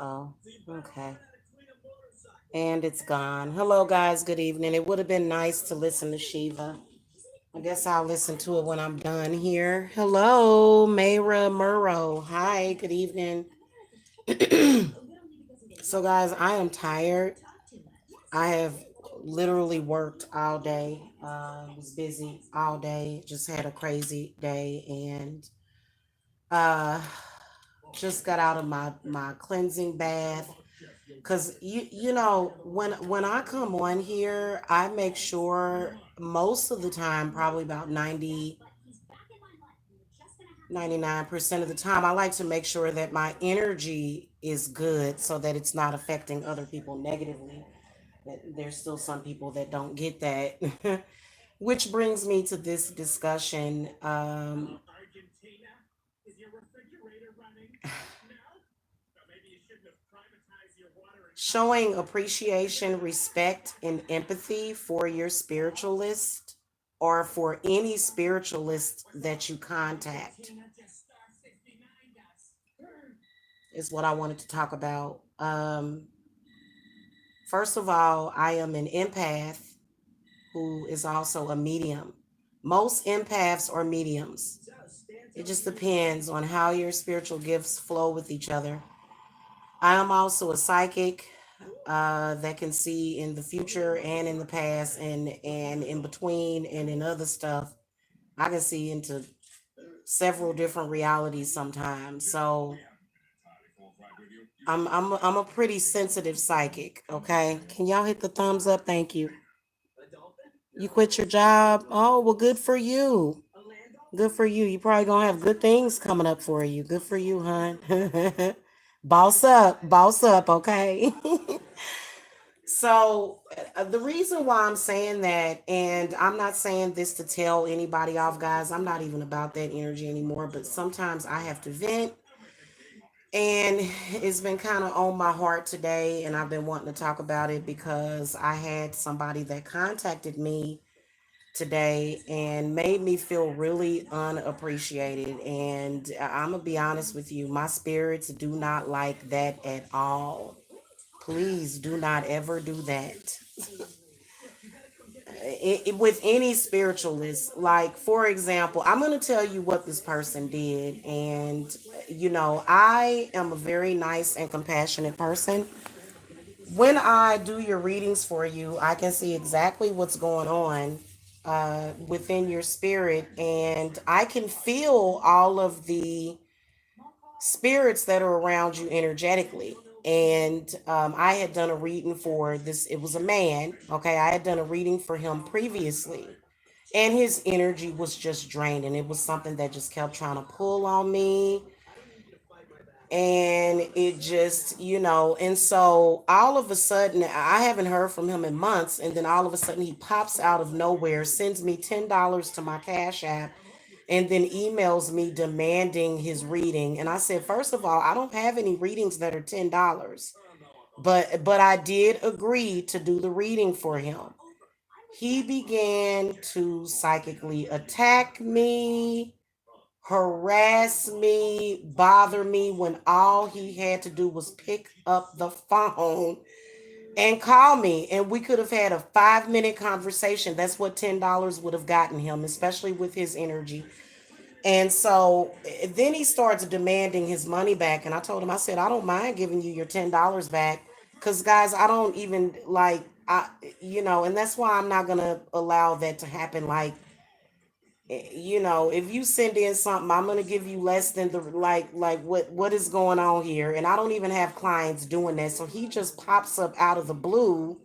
Uh-oh. Okay. And it's gone. Hello, guys. Good evening. It would have been nice to listen to Shiva. I guess I'll listen to it when I'm done here. Hello, Mayra Murrow. Hi, good evening. So, guys, I am tired. I have literally worked all day. Was busy all day. Just had a crazy day, and uh, just got out of my cleansing bath. Cause when I come on here, I make sure most of the time, probably about 99% of the time, I like to make sure that my energy is good so that it's not affecting other people negatively. That there's still some people that don't get that. Which brings me to this discussion. Showing appreciation, respect, and empathy for your spiritualist or for any spiritualist that you contact is what I wanted to talk about. First of all, I am an empath who is also a medium. Most empaths are mediums. It just depends on how your spiritual gifts flow with each other. I am also a psychic that can see in the future and in the past and in between and in other stuff. I can see into several different realities sometimes. So I'm a pretty sensitive psychic. Okay, can y'all hit the thumbs up? Thank you. You quit your job? Oh well, good for you. Good for you. You probably gonna have good things coming up for you. Good for you, hon. Boss up, boss up. Okay. So the reason why I'm saying that, and I'm not saying this to tell anybody off, guys, I'm not even about that energy anymore, but sometimes I have to vent, and it's been kind of on my heart today, and I've been wanting to talk about it because I had somebody that contacted me today and made me feel really unappreciated. And I'm gonna be honest with you, my spirits do not like that at all. Please do not ever do that. With any spiritualist, like for example, I'm going to tell you what this person did. And I am a very nice and compassionate person. When I do your readings for you, I can see exactly what's going on within your spirit, and I can feel all of the spirits that are around you energetically. And I had done a reading for this. It was a man. Okay, I had done a reading for him previously, and his energy was just drained, and it was something that just kept trying to pull on me, and it just and so all of a sudden I haven't heard from him in months, and then all of a sudden he pops out of nowhere, sends me $10 to my Cash App, and then emails me demanding his reading. And I said, first of all, I don't have any readings that are $10, but I did agree to do the reading for him. He began to psychically attack me, harass me, bother me, when all he had to do was pick up the phone and call me. And we could have had a 5-minute conversation. That's what $10 would have gotten him, especially with his energy. And so then he starts demanding his money back. And I told him, I said, I don't mind giving you your $10 back. Because, guys, I don't even like, and that's why I'm not going to allow that to happen. Like, if you send in something, I'm gonna give you less than the like what is going on here. And I don't even have clients doing that. So he just pops up out of the blue.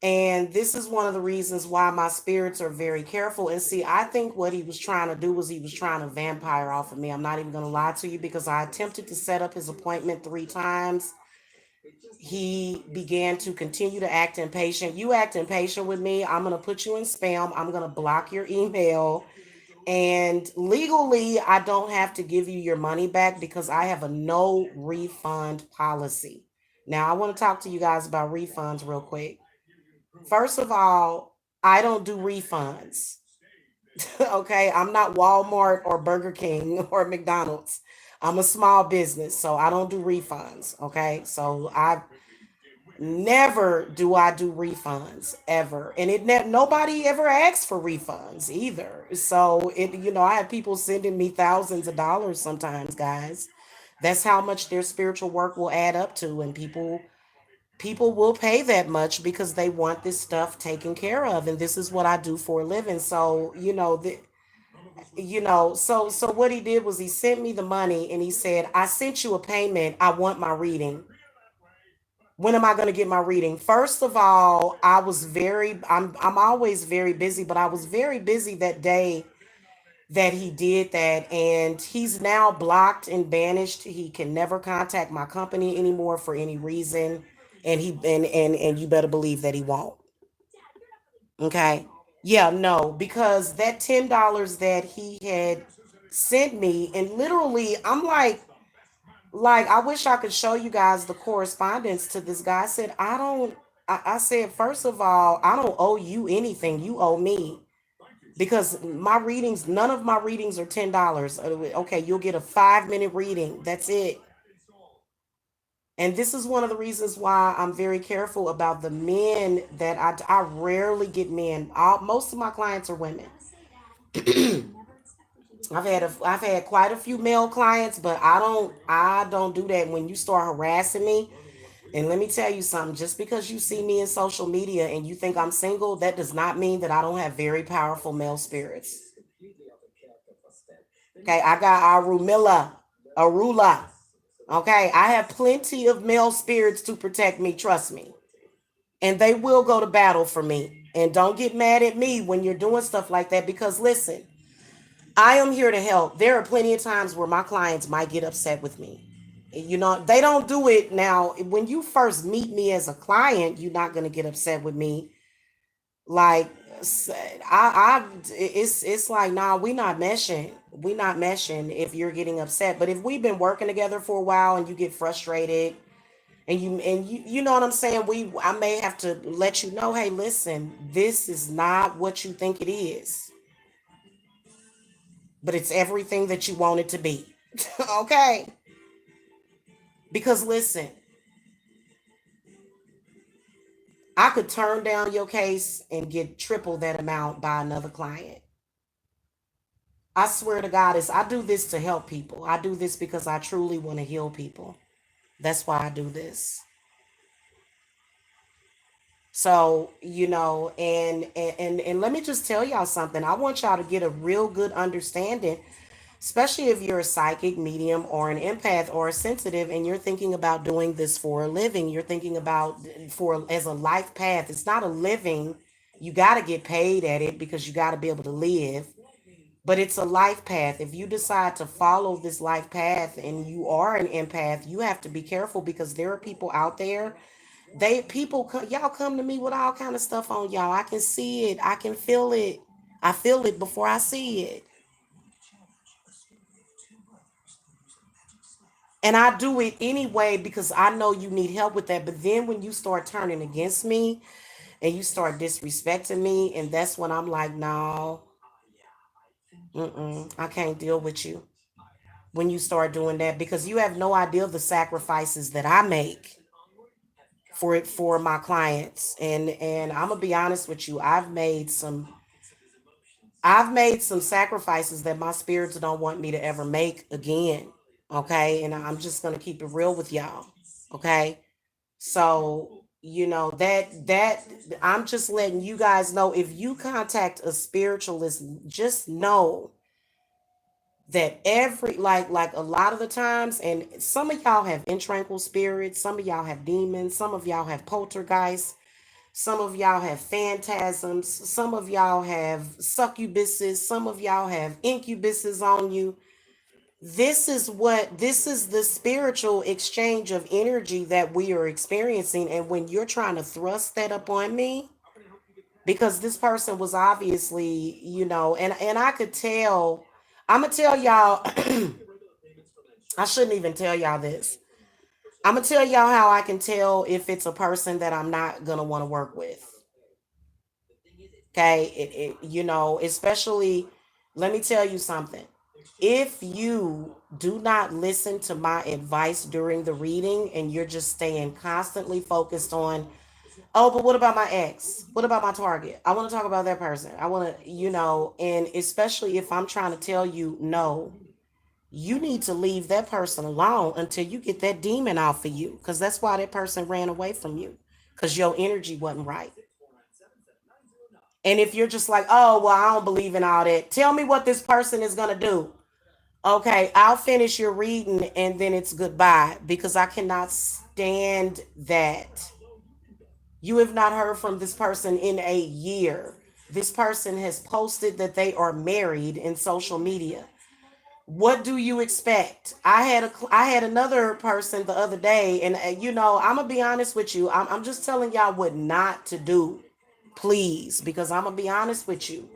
And this is one of the reasons why my spirits are very careful. And see, I think what he was trying to do was he was trying to vampire off of me. I'm not even gonna lie to you, because I attempted to set up his appointment 3 times. He began to continue to act impatient. You act impatient with me, I'm gonna put you in spam. I'm gonna block your email. And legally, I don't have to give you your money back because I have a no refund policy. Now, I want to talk to you guys about refunds real quick. First of all, I don't do refunds. Okay, I'm not Walmart or Burger King or McDonald's. I'm a small business, so I don't do refunds. Okay. So I never do I do refunds ever. And nobody ever asks for refunds either. So I have people sending me thousands of dollars sometimes, guys. That's how much their spiritual work will add up to. And people will pay that much because they want this stuff taken care of. And this is what I do for a living. So, so what he did was he sent me the money and he said, I sent you a payment. I want my reading. When am I going to get my reading? First of all, I'm always very busy, but I was very busy that day that he did that, and he's now blocked and banished. He can never contact my company anymore for any reason, and you better believe that he won't. Okay. Yeah, no, because that $10 that he had sent me, and literally I'm like, I wish I could show you guys the correspondence to this guy. I said, I said, first of all, I don't owe you anything. You owe me because none of my readings are $10. Okay, you'll get a 5-minute reading. That's it. And this is one of the reasons why I'm very careful about the men that I rarely get men. Most of my clients are women. I've had quite a few male clients, but I don't do that. When you start harassing me, and let me tell you something, just because you see me in social media and you think I'm single, that does not mean that I don't have very powerful male spirits. Okay, I got Arula. Okay, I have plenty of male spirits to protect me, trust me. And they will go to battle for me. And don't get mad at me when you're doing stuff like that because listen, I am here to help. There are plenty of times where my clients might get upset with me. They don't do it now. When you first meet me as a client, you're not going to get upset with me. Like, it's like, nah, we not meshing if you're getting upset. But if we've been working together for a while and you get frustrated and you know what I'm saying, I may have to let you know, hey, listen, this is not what you think it is, but it's everything that you want it to be. Okay. Because listen, I could turn down your case and get triple that amount by another client. I swear to God, I do this to help people. I do this because I truly want to heal people. That's why I do this. So, and let me just tell y'all something. I want y'all to get a real good understanding, especially if you're a psychic medium or an empath or a sensitive and you're thinking about doing this for a living. You're thinking about for as a life path. It's not a living. You got to get paid at it because you got to be able to live, but it's a life path. If you decide to follow this life path and you are an empath, you have to be careful because there are people out there. Y'all come to me with all kind of stuff on y'all. I can see it. I can feel it. I feel it before I see it. And I do it anyway because I know you need help with that. But then when you start turning against me and you start disrespecting me, and that's when I'm like, no, I can't deal with you. When you start doing that, because you have no idea the sacrifices that I make for my clients. And I'm gonna be honest with you, I've made some sacrifices that my spirits don't want me to ever make again. Okay. And I'm just going to keep it real with y'all. Okay. So, that I'm just letting you guys know, if you contact a spiritualist, just know that like a lot of the times, and some of y'all have intranquil spirits, some of y'all have demons, some of y'all have poltergeists, some of y'all have phantasms, some of y'all have succubuses, some of y'all have incubuses on you. This is the spiritual exchange of energy that we are experiencing. And when you're trying to thrust that up on me, because this person was obviously, and I could tell, I'm gonna tell y'all, I shouldn't even tell y'all this. I'm gonna tell y'all how I can tell if it's a person that I'm not gonna want to work with. Okay, especially, let me tell you something. If you do not listen to my advice during the reading and you're just staying constantly focused on, oh, but what about my ex? What about my target? I want to talk about that person. I want to, and especially if I'm trying to tell you, no, you need to leave that person alone until you get that demon off of you. Because that's why that person ran away from you. Because your energy wasn't right. And if you're just like, oh, well, I don't believe in all that, tell me what this person is going to do. Okay, I'll finish your reading and then it's goodbye because I cannot stand that. You have not heard from this person in a year. This person has posted that they are married in social media. What do you expect? I had another person the other day, and I'm gonna be honest with you. I'm just telling y'all what not to do, please, because I'm gonna be honest with you.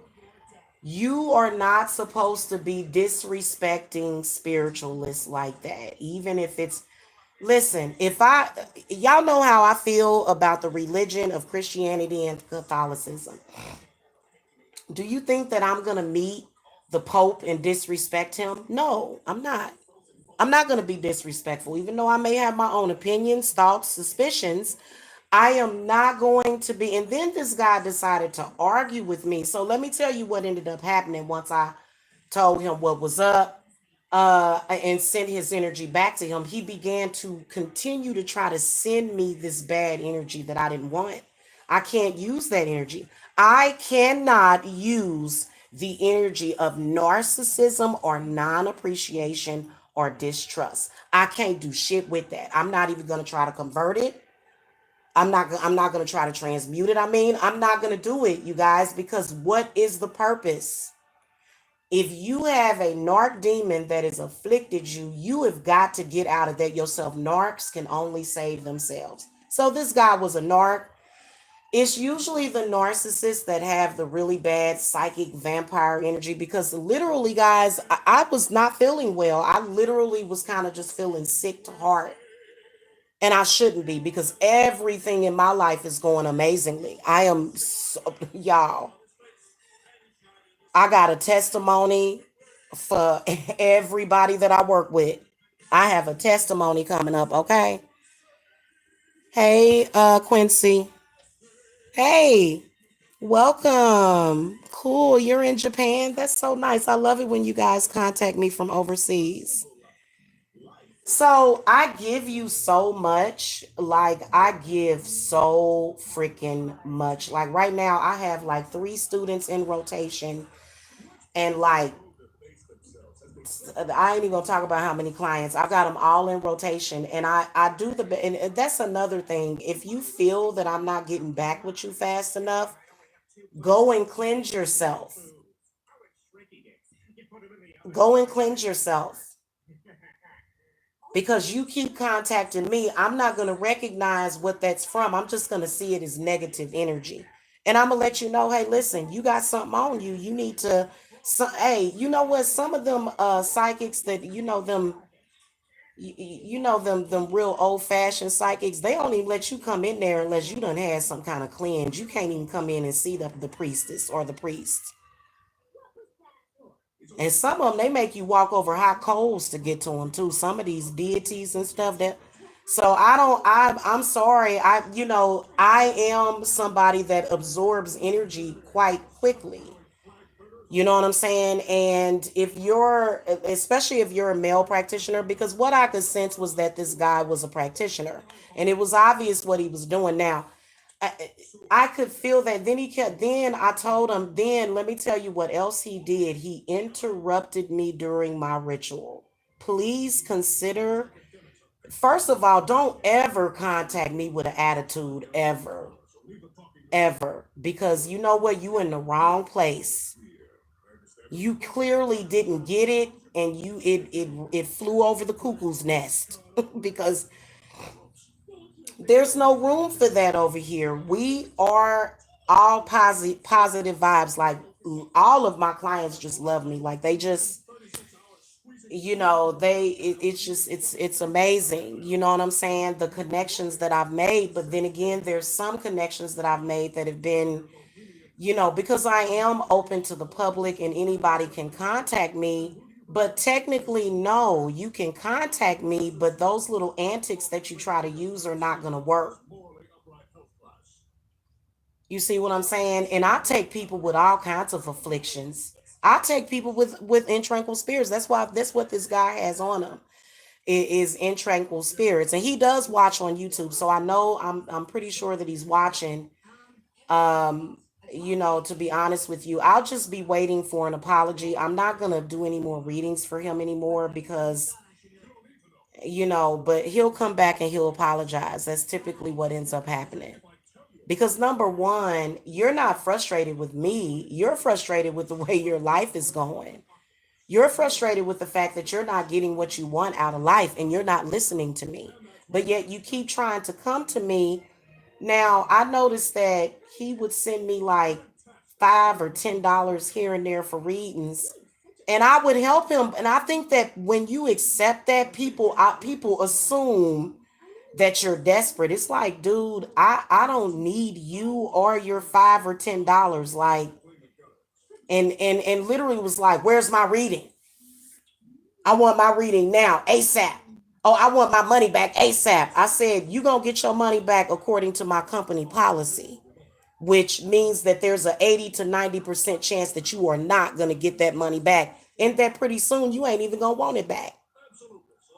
You are not supposed to be disrespecting spiritualists like that, even if it's. Listen, y'all know how I feel about the religion of Christianity and Catholicism. Do you think that I'm gonna meet the Pope and disrespect him? No, I'm not. I'm not going to be disrespectful, even though I may have my own opinions, thoughts, suspicions. I am not going to be. And then this guy decided to argue with me. So let me tell you what ended up happening once I told him what was up, and sent his energy back to him. He began to continue to try to send me this bad energy that I didn't want. I can't use that energy. I cannot use the energy of narcissism or non appreciation or distrust. I can't do shit with that. I'm not even going to try to convert it. I'm not going to try to transmute it. I mean, I'm not going to do it, you guys, because what is the purpose? If you have a narc demon that has afflicted you, you have got to get out of that yourself. Narcs can only save themselves. So this guy was a narc. It's usually the narcissists that have the really bad psychic vampire energy because literally, guys, I was not feeling well. I literally was kind of just feeling sick to heart. And I shouldn't be because everything in my life is going amazingly. Y'all, I got a testimony for everybody that I work with. I have a testimony coming up, okay? Hey, Quincy. Hey, welcome. Cool. You're in Japan. That's so nice. I love it when you guys contact me from overseas. So I give you so much. Like, I give so freaking much. Like, right now, I have like 3 students in rotation, and like, I ain't even gonna talk about how many clients. I've got them all in rotation, and I do and that's another thing. If you feel that I'm not getting back with you fast enough, go and cleanse yourself. Go and cleanse yourself because you keep contacting me. I'm not gonna recognize what that's from. I'm just gonna see it as negative energy, and I'm gonna let you know. Hey, listen, you got something on you. You need to. So, hey, you know what? Some of them psychics that them real old fashioned psychics, they don't even let you come in there unless you done had some kind of cleanse. You can't even come in and see the priestess or the priest. And some of them, they make you walk over hot coals to get to them too. Some of these deities and stuff that. So I don't. I'm sorry. I am somebody that absorbs energy quite quickly. You know what I'm saying? And especially if you're a male practitioner, because what I could sense was that this guy was a practitioner, and it was obvious what he was doing. Now, I, I could feel that. Then I told him, then let me tell you what else he did. He interrupted me during my ritual. Please consider, first of all, don't ever contact me with an attitude ever, ever, because you know what? You in the wrong place. You clearly didn't get it, and it flew over the cuckoo's nest because there's no room for that over here. We are all positive vibes. Like, all of my clients just love me. Like, they just, it's just, it's amazing. You know what I'm saying? The connections that I've made, but then again, there's some connections that I've made that have been, because I am open to the public and anybody can contact me. But technically, no, you can contact me, but those little antics that you try to use are not going to work. You see what I'm saying? And I take people with all kinds of afflictions. I take people with intranquil spirits. That's what this guy has on him. It is intranquil spirits, and he does watch on YouTube. So I know I'm pretty sure that he's watching. Um, to be honest with you, I'll just be waiting for an apology. I'm not gonna do any more readings for him anymore because but he'll come back and he'll apologize. That's typically what ends up happening. Because number one, you're not frustrated with me. You're frustrated with the way your life is going. You're frustrated with the fact that you're not getting what you want out of life and you're not listening to me. But yet you keep trying to come to me. Now, I noticed that he would send me like $5 or $10 here and there for readings. And I would help him. And I think that when you accept that, people assume that you're desperate. It's like, dude, I don't need you or your $5 or $10. Like, and literally was like, where's my reading? I want my reading now, ASAP. Oh, I want my money back ASAP. I said, you gonna get your money back according to my company policy, which means that there's a 80 to 90% chance that you are not gonna get that money back. And that pretty soon you ain't even gonna want it back.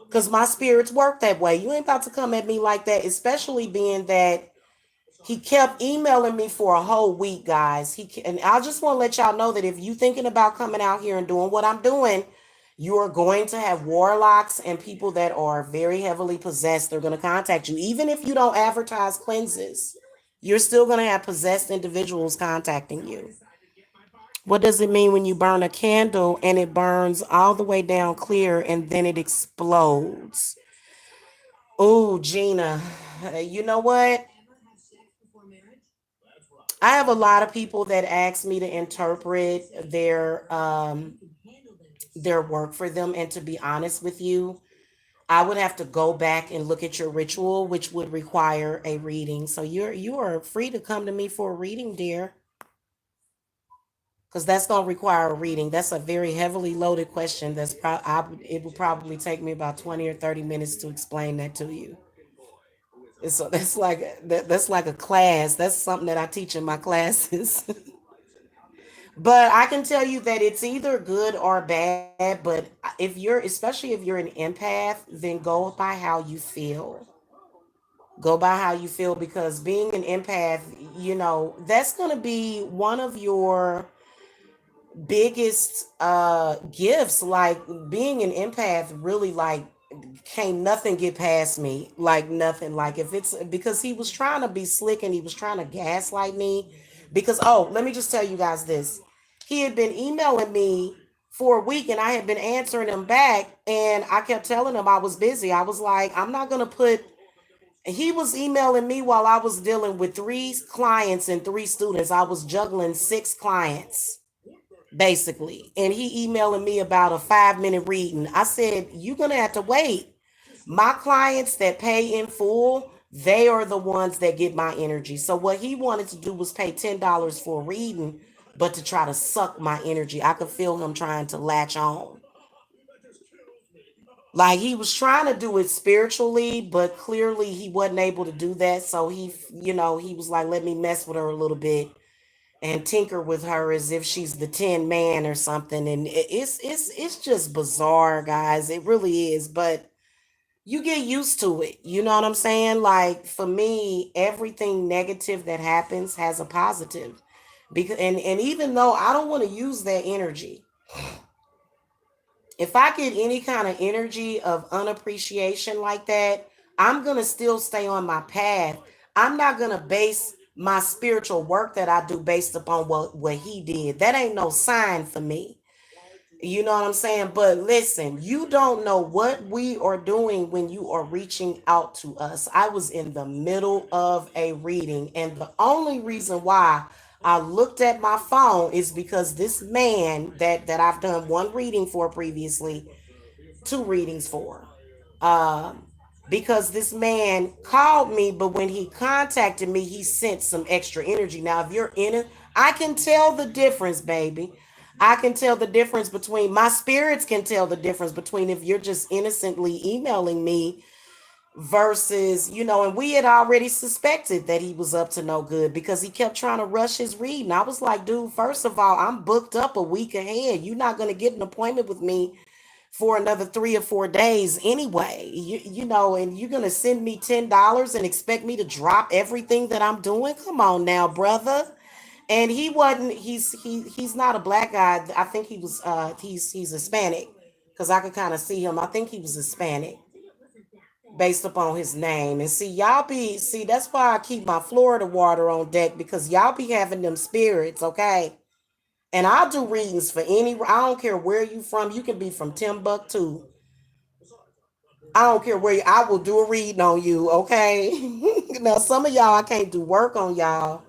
Because my spirits work that way. You ain't about to come at me like that, especially being that he kept emailing me for a whole week, guys. And I just want to let y'all know that if you thinking about coming out here and doing what I'm doing, you are going to have warlocks and people that are very heavily possessed. They're going to contact you. Even if you don't advertise cleanses, you're still going to have possessed individuals contacting you. What does it mean when you burn a candle and it burns all the way down clear and then it explodes? Oh, Gina, you know what? I have a lot of people that ask me to interpret their work for them, and to be honest with you, I would have to go back and look at your ritual, which would require a reading. So you are free to come to me for a reading, dear, because that's gonna require a reading. That's a very heavily loaded question. It would probably take me about 20 or 30 minutes to explain that to you. So that's like a class. That's something that I teach in my classes. But I can tell you that it's either good or bad. But especially if you're an empath, then go by how you feel. Go by how you feel, because being an empath, that's going to be one of your biggest gifts. Like, being an empath really, like, can't nothing get past me, like nothing. Like, if it's because he was trying to be slick and he was trying to gaslight me, because, oh, let me just tell you guys this. He had been emailing me for a week and I had been answering him back, and I kept telling him I was busy. I was like, I'm not gonna put he was emailing me while I was dealing with 3 clients and 3 students. I was juggling 6 clients basically. And he emailing me about a 5 minute reading. I said, you're gonna have to wait. My clients that pay in full, they are the ones that get my energy. So what he wanted to do was pay $10 for a reading, but to try to suck my energy. I could feel him trying to latch on. Like, he was trying to do it spiritually, but clearly he wasn't able to do that. So he was like, let me mess with her a little bit and tinker with her as if she's the Tin Man or something. And it's just bizarre, guys. It really is. But you get used to it. You know what I'm saying? Like, for me, everything negative that happens has a positive. Because and even though I don't want to use that energy, if I get any kind of energy of unappreciation like that, I'm going to still stay on my path. I'm not going to base my spiritual work that I do based upon what he did. That ain't no sign for me. You know what I'm saying? But listen, you don't know what we are doing when you are reaching out to us. I was in the middle of a reading, and the only reason why I looked at my phone is because this man that I've done one reading for previously, 2 readings for. Um, because this man called me, but when he contacted me, he sent some extra energy. Now, if you're in it, I can tell the difference, baby. I can tell the difference between my spirits can tell the difference between if you're just innocently emailing me versus, and we had already suspected that he was up to no good because he kept trying to rush his reading. I was like, dude, first of all, I'm booked up a week ahead. You're not going to get an appointment with me for another 3 or 4 days anyway. And you're going to send me $10 and expect me to drop everything that I'm doing? Come on now, brother. And he wasn't he's not a black guy. I think he was he's Hispanic because I could kind of see him. I think he was Hispanic based upon his name. And see, that's why I keep my Florida water on deck, because y'all be having them spirits, okay? And I'll do readings for I don't care where you from. You can be from Timbuktu. I don't care where I will do a reading on you, okay? Now, some of y'all, I can't do work on y'all.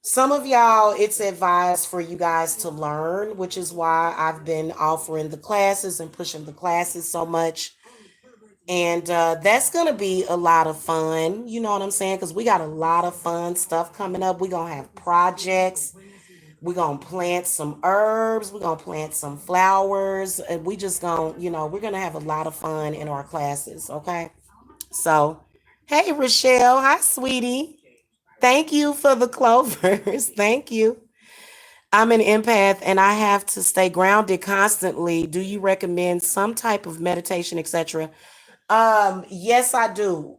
Some of y'all, it's advised for you guys to learn, which is why I've been offering the classes and pushing the classes so much. And that's going to be a lot of fun. You know what I'm saying? Because we got a lot of fun stuff coming up. We're going to have projects. We're going to plant some herbs. We're going to plant some flowers. And we just going to, we're going to have a lot of fun in our classes. Okay. So, hey, Rochelle. Hi, sweetie. Thank you for the clovers. Thank you. I'm an empath and I have to stay grounded constantly. Do you recommend some type of meditation, etc.? Yes, I do.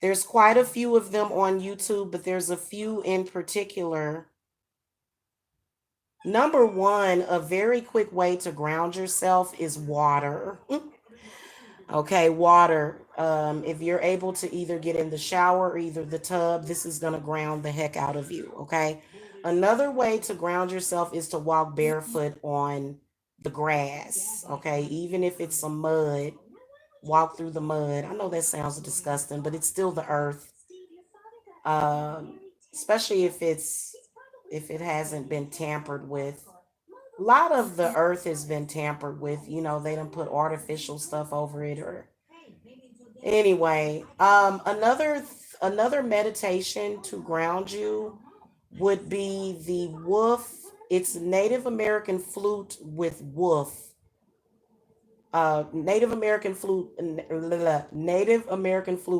There's quite a few of them on YouTube, but there's a few in particular. Number one, a very quick way to ground yourself is water. Okay, water. If you're able to either get in the shower or either the tub, this is going to ground the heck out of you. Okay. Another way to ground yourself is to walk barefoot on the grass. Okay. Even if it's some mud, walk through the mud. I know that sounds disgusting, but it's still the earth. Especially if it hasn't been tampered with. A lot of the earth has been tampered with. They don't put artificial stuff over it, or anyway. Another meditation to ground you would be the woof. It's Native American flute with woof. Native American flute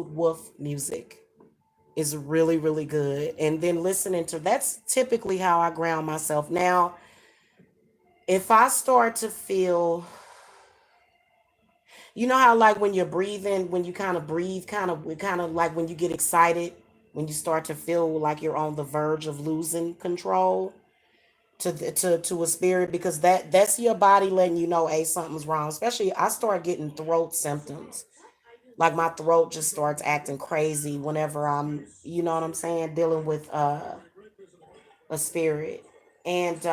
woof music is really, really good. And then listening to that's typically how I ground myself. Now, if I start to feel, how like when you're breathing, when you kind of breathe, kind of like when you get excited, when you start to feel like you're on the verge of losing control to a spirit, because that's your body letting you know, hey, something's wrong. Especially I start getting throat symptoms. Like my throat just starts acting crazy whenever I'm, you know what I'm saying, dealing with a spirit. And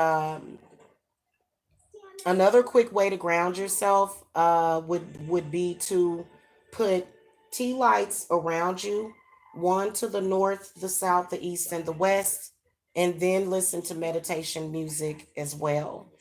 another quick way to ground yourself would be to put tea lights around you, one to the north, the south, the east, and the west, and then listen to meditation music as well.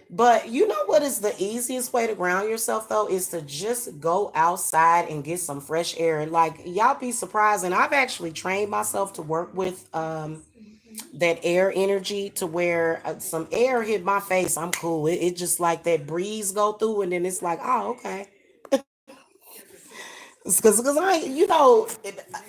But you know what is the easiest way to ground yourself though, is to just go outside and get some fresh air. Like y'all be surprised, and I've actually trained myself to work with that air energy to where some air hit my face, I'm cool. It just like that breeze go through, and then it's like, oh, okay. Because I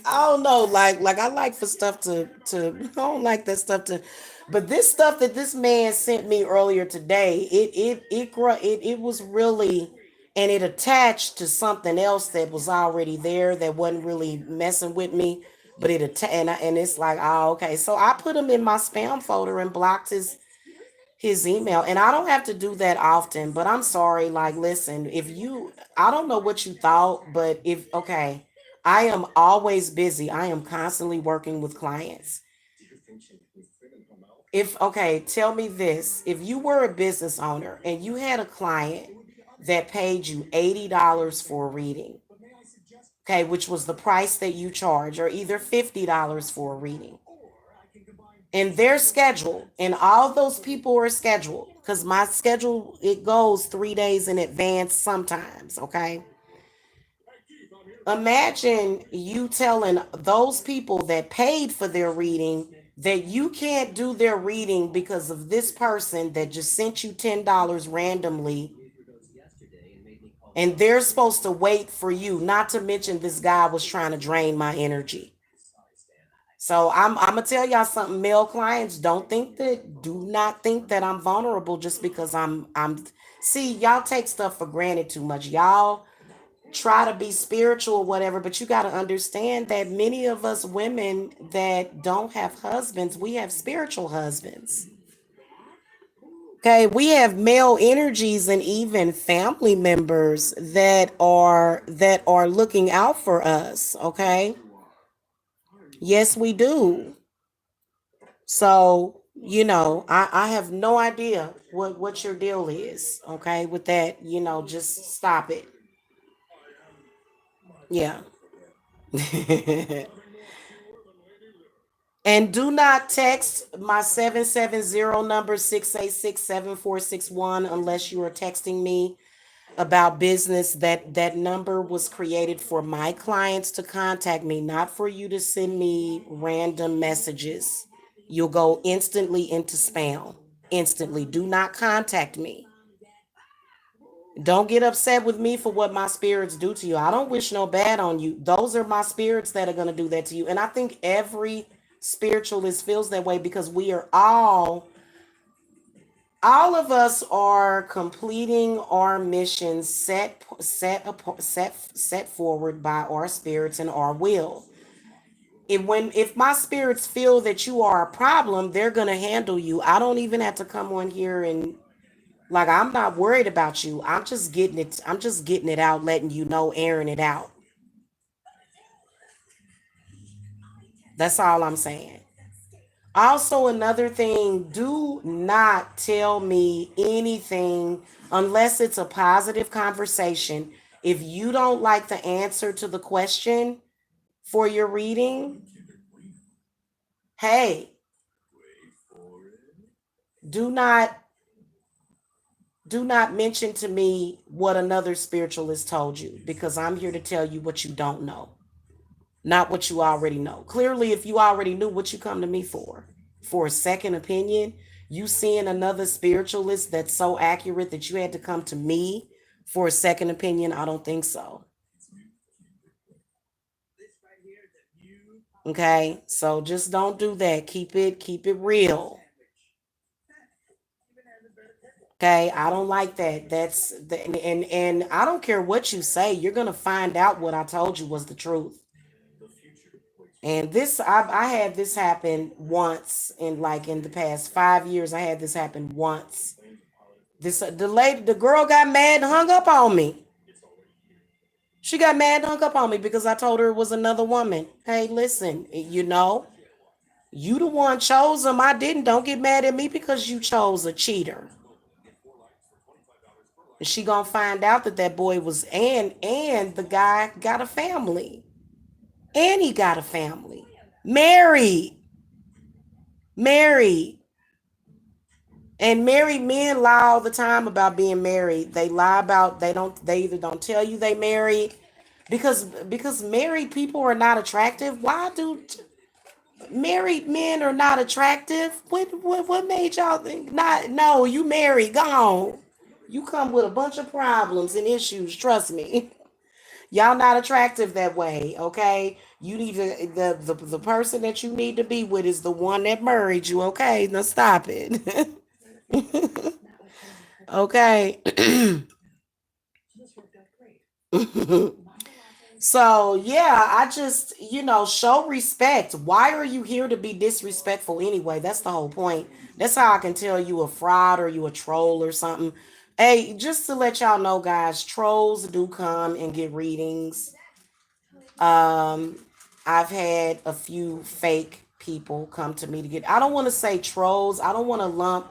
don't know, like I like for stuff to I don't like that stuff to, but this stuff that this man sent me earlier today, it was really, and it attached to something else that was already there that wasn't really messing with me, but and it's like, oh, okay, so I put him in my spam folder and blocked his email. And I don't have to do that often, but I'm sorry. Like, listen, I don't know what you thought, but okay, I am always busy. I am constantly working with clients. Okay, tell me this. If you were a business owner and you had a client that paid you $80 for a reading, okay, which was the price that you charge, or either $50 for a reading, and they're scheduled, and all those people are scheduled, because my schedule, it goes 3 days in advance sometimes. Okay, Imagine you telling those people that paid for their reading that you can't do their reading because of this person that just sent you $10 randomly, and they're supposed to wait for you. Not to mention this guy was trying to drain my energy. So I'm gonna tell y'all something, male clients, do not think that I'm vulnerable just because I'm see, y'all take stuff for granted too much. Y'all try to be spiritual or whatever, but you got to understand that many of us women that don't have husbands, we have spiritual husbands. Okay, we have male energies and even family members that are looking out for us, okay? Yes, we do. So, I have no idea what your deal is, okay? With that, just stop it. Yeah. And do not text my 770 number 686-7461 unless you are texting me about business. That number was created for my clients to contact me, not for you to send me random messages. You'll go instantly into spam. Instantly. Do not contact me. Don't get upset with me for what my spirits do to you. I don't wish no bad on you. Those are my spirits that are going to do that to you. And I think every spiritualist feels that way because we are all of us are completing our missions set forward by our spirits and our will. If my spirits feel that you are a problem, they're going to handle you. I don't even have to come on here and like, I'm not worried about you. I'm just getting it out, letting you know, airing it out. That's all I'm saying. Also, another thing, do not tell me anything unless it's a positive conversation. If you don't like the answer to the question for your reading, hey, do not do not mention to me what another spiritualist told you because I'm here to tell you what you don't know. Not what you already know. Clearly, if you already knew, what you come to me for a second opinion, you seeing another spiritualist that's so accurate that you had to come to me for a second opinion? I don't think so. Okay, so just don't do that. Keep it real. Okay, I don't like that. And I don't care what you say. You're gonna find out what I told you was the truth. And I had this happen once in the past 5 years. I had this happen once. The girl got mad and hung up on me. She got mad and hung up on me because I told her it was another woman. Hey, listen, you the one chose him. I didn't. Don't get mad at me because you chose a cheater. And she gonna find out that boy was and the guy got a family. And he got a family. Married. Married. And married men lie all the time about being married. They lie about they either don't tell you they married because married people are not attractive. Why do married men are not attractive? What made y'all think not? No, you married, gone. You come with a bunch of problems and issues, trust me. Y'all not attractive that way, okay? You need to the person that you need to be with is the one that married you, okay? Now stop it. Okay. So yeah, I just, show respect. Why are you here to be disrespectful anyway? That's the whole point. That's how I can tell you a fraud or you a troll or something. Hey, just to let y'all know, guys, trolls do come and get readings. Um, I've had a few fake people come to me to get. I don't want to say trolls. I don't want to lump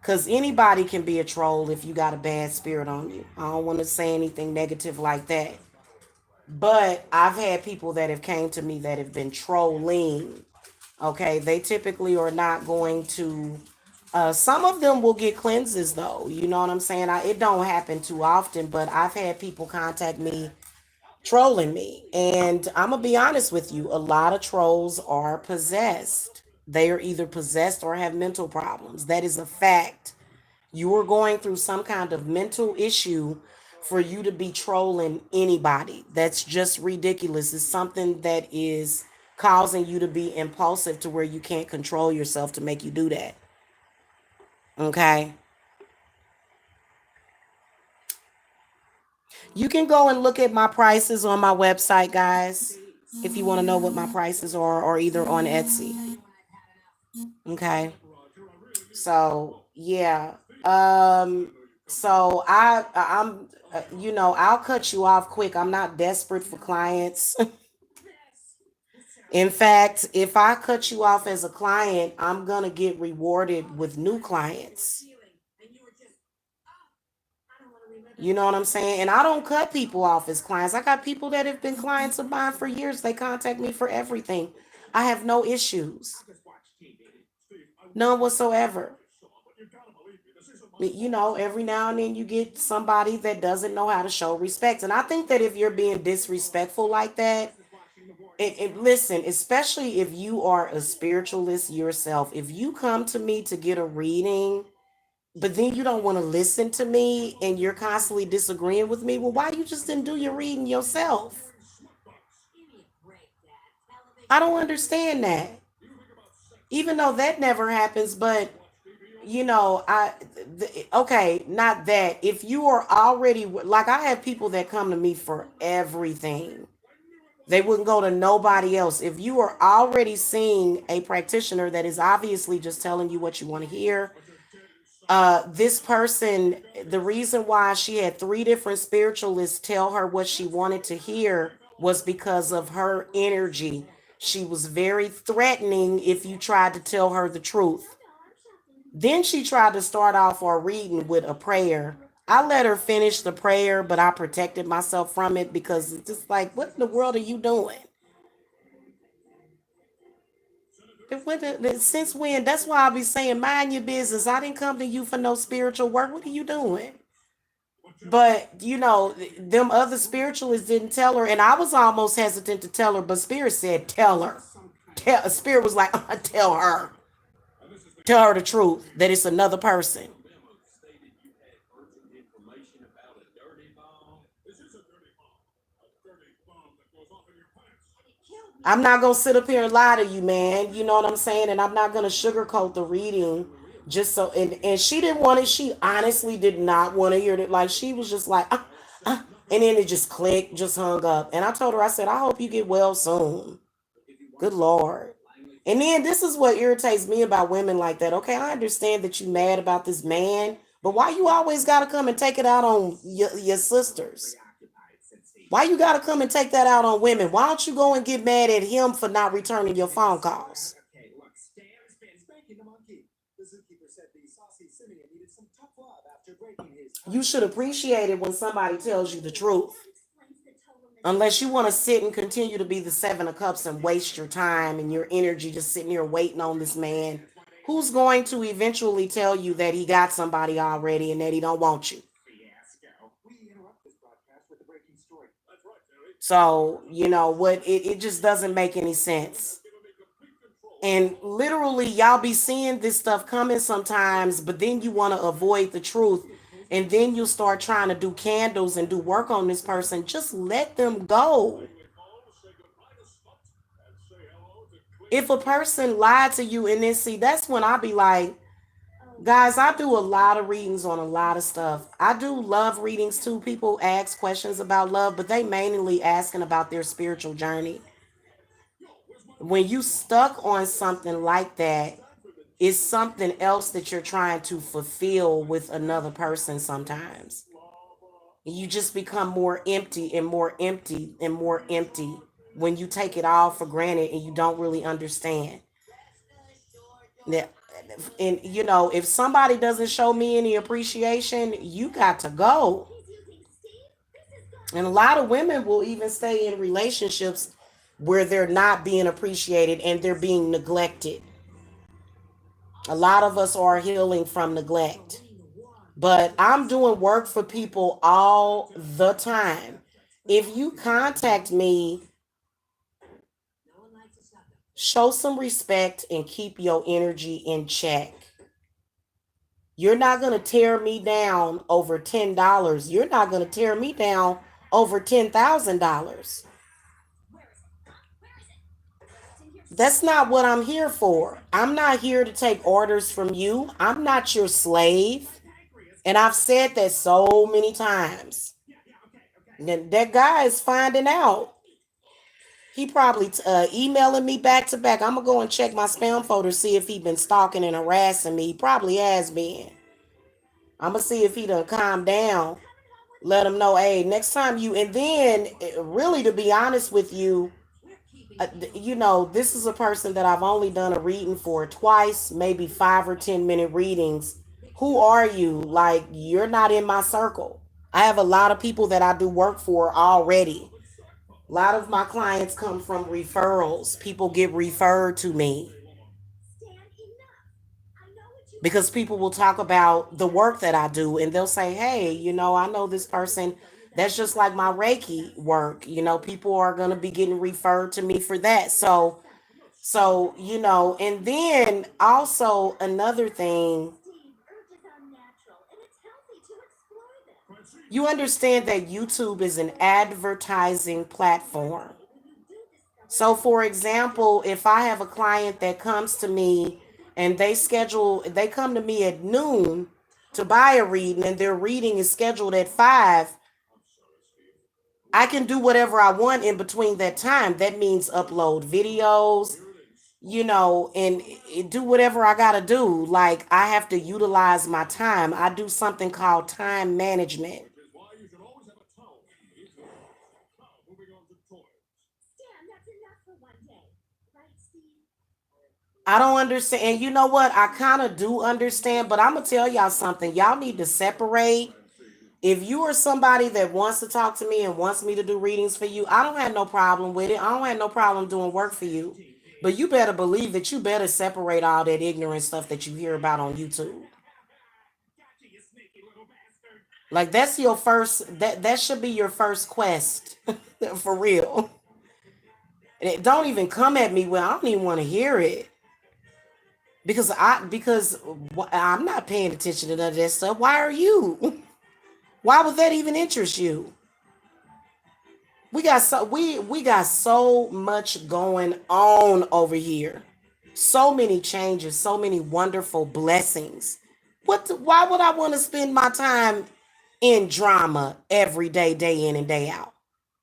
because anybody can be a troll if you got a bad spirit on you. I don't want to say anything negative like that. But I've had people that have came to me that have been trolling. Okay, they typically are not going to. Some of them will get cleanses though. You know what I'm saying? It don't happen too often, but I've had people contact me trolling me. And I'm going to be honest with you, a lot of trolls are possessed. They are either possessed or have mental problems. That is a fact. You are going through some kind of mental issue for you to be trolling anybody. That's just ridiculous. It's something that is causing you to be impulsive to where you can't control yourself to make you do that. Okay. You can go and look at my prices on my website, guys, if you want to know what my prices are, or either on Etsy. Okay. So, yeah. So I'll cut you off quick. I'm not desperate for clients. In fact, if I cut you off as a client, I'm going to get rewarded with new clients. You know what I'm saying? And I don't cut people off as clients. I got people that have been clients of mine for years. They contact me for everything. I have no issues. None whatsoever. Every now and then you get somebody that doesn't know how to show respect. And I think that if you're being disrespectful like that, listen, especially if you are a spiritualist yourself, if you come to me to get a reading, but then you don't want to listen to me and you're constantly disagreeing with me, well, why you just didn't do your reading yourself? I don't understand that. Even though that never happens, but okay, not that. If you are already, like, I have people that come to me for everything. They wouldn't go to nobody else. If you are already seeing a practitioner that is obviously just telling you what you want to hear, this person, the reason why she had three different spiritualists tell her what she wanted to hear was because of her energy. She was very threatening if you tried to tell her the truth. Then she tried to start off our reading with a prayer. I let her finish the prayer, but I protected myself from it because it's just like, what in the world are you doing? Since when? That's why I be saying, mind your business. I didn't come to you for no spiritual work. What are you doing? But them other spiritualists didn't tell her, and I was almost hesitant to tell her, but Spirit said, "Tell her." Spirit was like, tell her the truth that it's another person." I'm not gonna sit up here and lie to you, man. You know what I'm saying? And I'm not gonna sugarcoat the reading just so. And she didn't want it. She honestly did not want to hear it. Like, she was just like, and then it just clicked, just hung up. And I told her, I said, I hope you get well soon. Good Lord. And then this is what irritates me about women like that. Okay, I understand that you mad about this man, but why you always gotta come and take it out on your sisters? Why you gotta come and take that out on women? Why don't you go and get mad at him for not returning your phone calls? You should appreciate it when somebody tells you the truth. Unless you want to sit and continue to be the seven of cups and waste your time and your energy just sitting here waiting on this man who's going to eventually tell you that he got somebody already and that he don't want you. So, what, it just doesn't make any sense. And literally, y'all be seeing this stuff coming sometimes, but then you want to avoid the truth. And then you start trying to do candles and do work on this person. Just let them go. If a person lied to you, and then see, that's when I be like, guys, I do a lot of readings on a lot of stuff. I do love readings too. People ask questions about love, but they mainly asking about their spiritual journey. When you stuck on something like that, it's something else that you're trying to fulfill with another person sometimes. You just become more empty and more empty and more empty when you take it all for granted and you don't really understand. Now, and if somebody doesn't show me any appreciation, you got to go. And a lot of women will even stay in relationships where they're not being appreciated and they're being neglected. A lot of us are healing from neglect. But I'm doing work for people all the time. If you contact me, show some respect and keep your energy in check. You're not going to tear me down over $10. You're not going to tear me down over $10,000. That's not what I'm here for. I'm not here to take orders from you. I'm not your slave. And I've said that so many times. That guy is finding out. He probably emailing me back to back. I'm going to go and check my spam folder, see if he been stalking and harassing me. He probably has been. I'm going to see if he done calmed down. Let him know, hey, next time you, and then really to be honest with you, this is a person that I've only done a reading for twice, maybe 5 or 10 minute readings. Who are you? Like, you're not in my circle. I have a lot of people that I do work for already. A lot of my clients come from referrals. People get referred to me because people will talk about the work that I do and they'll say, hey, I know this person. That's just like my Reiki work. People are going to be getting referred to me for that. So, and then also another thing, you understand that YouTube is an advertising platform. So, for example, if I have a client that comes to me and they come to me at noon to buy a reading and their reading is scheduled at 5, I can do whatever I want in between that time. That means upload videos, and do whatever I got to do. Like, I have to utilize my time. I do something called time management. I don't understand. And you know what? I kind of do understand, but I'm going to tell y'all something. Y'all need to separate. If you are somebody that wants to talk to me and wants me to do readings for you, I don't have no problem with it. I don't have no problem doing work for you. But you better believe that you better separate all that ignorant stuff that you hear about on YouTube. Like, that's your first, that should be your first quest. For real. And don't even come at me when I don't even want to hear it. Because I'm not paying attention to none of that stuff. Why are you? Why would that even interest you? We got so much going on over here. So many changes, so many wonderful blessings. Why would I want to spend my time in drama every day, day in and day out?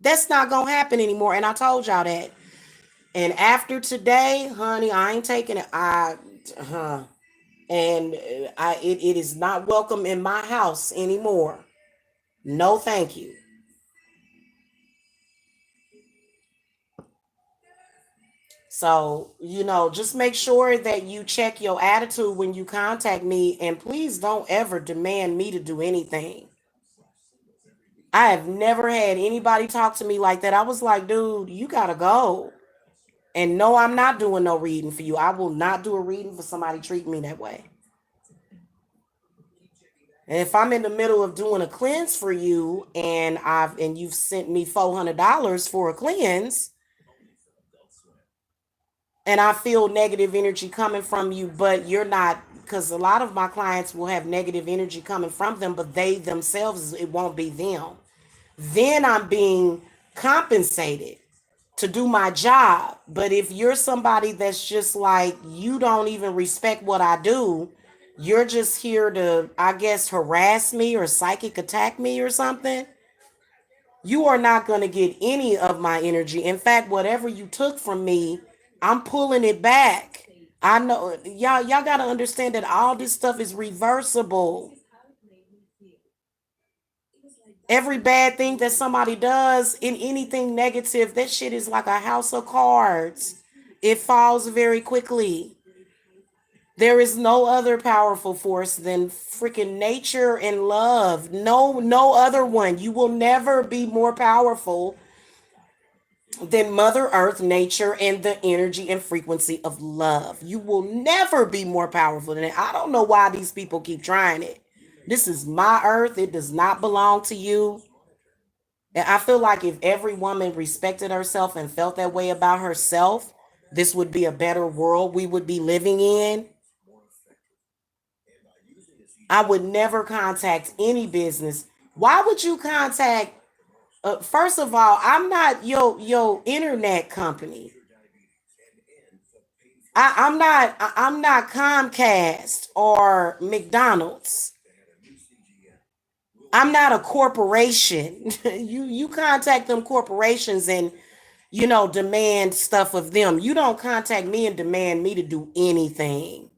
That's not gonna happen anymore. And I told y'all that. And after today, honey, I ain't taking it. It is not welcome in my house anymore. No, thank you. So, just make sure that you check your attitude when you contact me, and please don't ever demand me to do anything. I have never had anybody talk to me like that. I was like, dude, you gotta go. And no, I'm not doing no reading for you. I will not do a reading for somebody treating me that way. And if I'm in the middle of doing a cleanse for you and you've sent me $400 for a cleanse, and I feel negative energy coming from you, but you're not, because a lot of my clients will have negative energy coming from them, but they themselves, it won't be them. Then I'm being compensated to do my job. But if you're somebody that's just like, you don't even respect what I do, you're just here to, I guess, harass me or psychic attack me or something, you are not going to get any of my energy. In fact, whatever you took from me, I'm pulling it back. I know y'all got to understand that all this stuff is reversible. Every bad thing that somebody does in anything negative, that shit is like a house of cards. It falls very quickly. There is no other powerful force than freaking nature and love. No other one. You will never be more powerful than Mother Earth, nature, and the energy and frequency of love. You will never be more powerful than it. I don't know why these people keep trying it. This is my earth. It does not belong to you. And I feel like if every woman respected herself and felt that way about herself, this would be a better world we would be living in. I would never contact any business. Why would you contact? First of all, I'm not your internet company. I'm not Comcast or McDonald's. I'm not a corporation. You contact them corporations and demand stuff of them. You don't contact me and demand me to do anything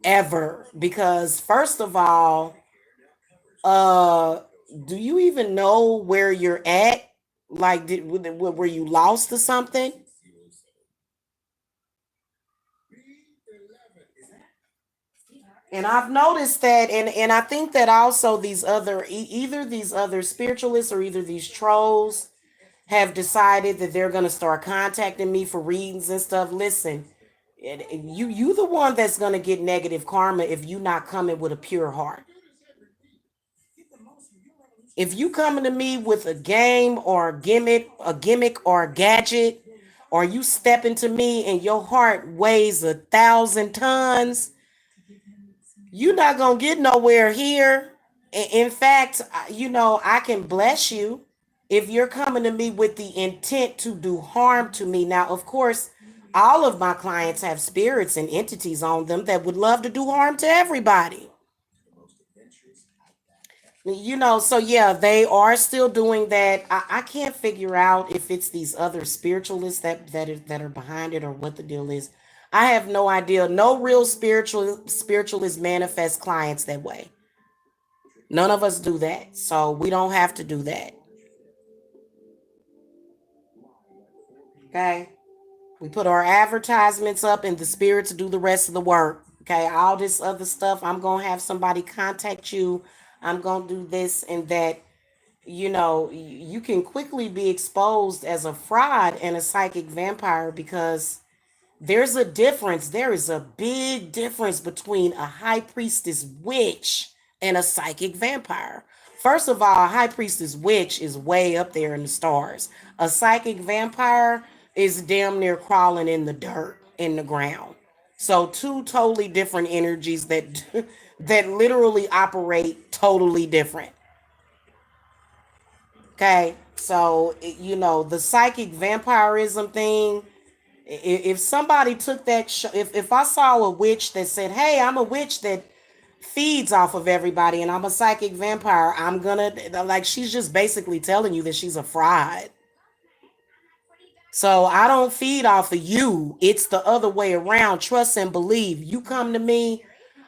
ever because first of all, uh do you even know where you're at? Like were you lost or something? And I've noticed that, and I think that also these other either these other spiritualists or either these trolls have decided that they're going to start contacting me for readings and stuff. Listen, you the one that's going to get negative karma if you not coming with a pure heart. If you coming to me with a game or a gimmick or a gadget, or you step into me and your heart weighs 1,000 tons, you're not gonna get nowhere here. In fact, I can bless you if you're coming to me with the intent to do harm to me. Now, of course, all of my clients have spirits and entities on them that would love to do harm to everybody. So yeah, they are still doing that. I can't figure out if it's these other spiritualists that are behind it or what the deal is. I have no idea. No real spiritualist manifest clients that way. None of us do that. So we don't have to do that. Okay. We put our advertisements up and the spirits do the rest of the work. Okay. All this other stuff, I'm going to have somebody contact you. I'm going to do this and that. You can quickly be exposed as a fraud and a psychic vampire because there's a difference. There is a big difference between a high priestess witch and a psychic vampire. First of all, a high priestess witch is way up there in the stars. A psychic vampire is damn near crawling in the dirt, in the ground. So two totally different energies that that literally operate totally different. Okay, so the psychic vampirism thing. If somebody took that, if I saw a witch that said, "Hey, I'm a witch that feeds off of everybody, and I'm a psychic vampire," I'm gonna like she's just basically telling you that she's a fraud. So I don't feed off of you. It's the other way around. Trust and believe. You come to me.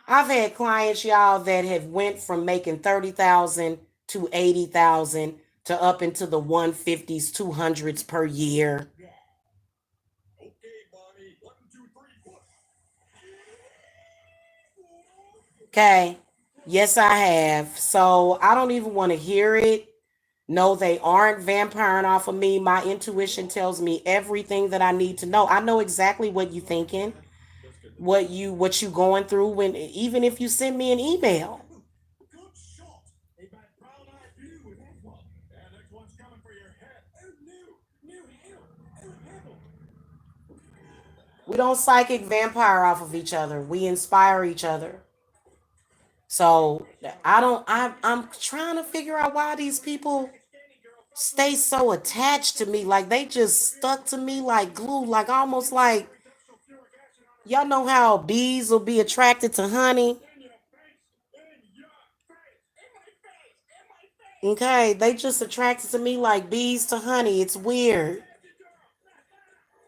I've had clients, y'all, that have went from making 30,000 to 80,000 to up into the 150s, 200s per year. Okay. Yes, I have. So I don't even want to hear it. No, they aren't vampiring off of me. My intuition tells me everything that I need to know. I know exactly what you thinking, what you going through when even if you send me an email. We don't psychic vampire off of each other. We inspire each other. So I'm trying to figure out why these people stay so attached to me. Like they just stuck to me like glue, like almost like y'all know how bees will be attracted to honey. Okay, they just attracted to me like bees to honey. It's weird.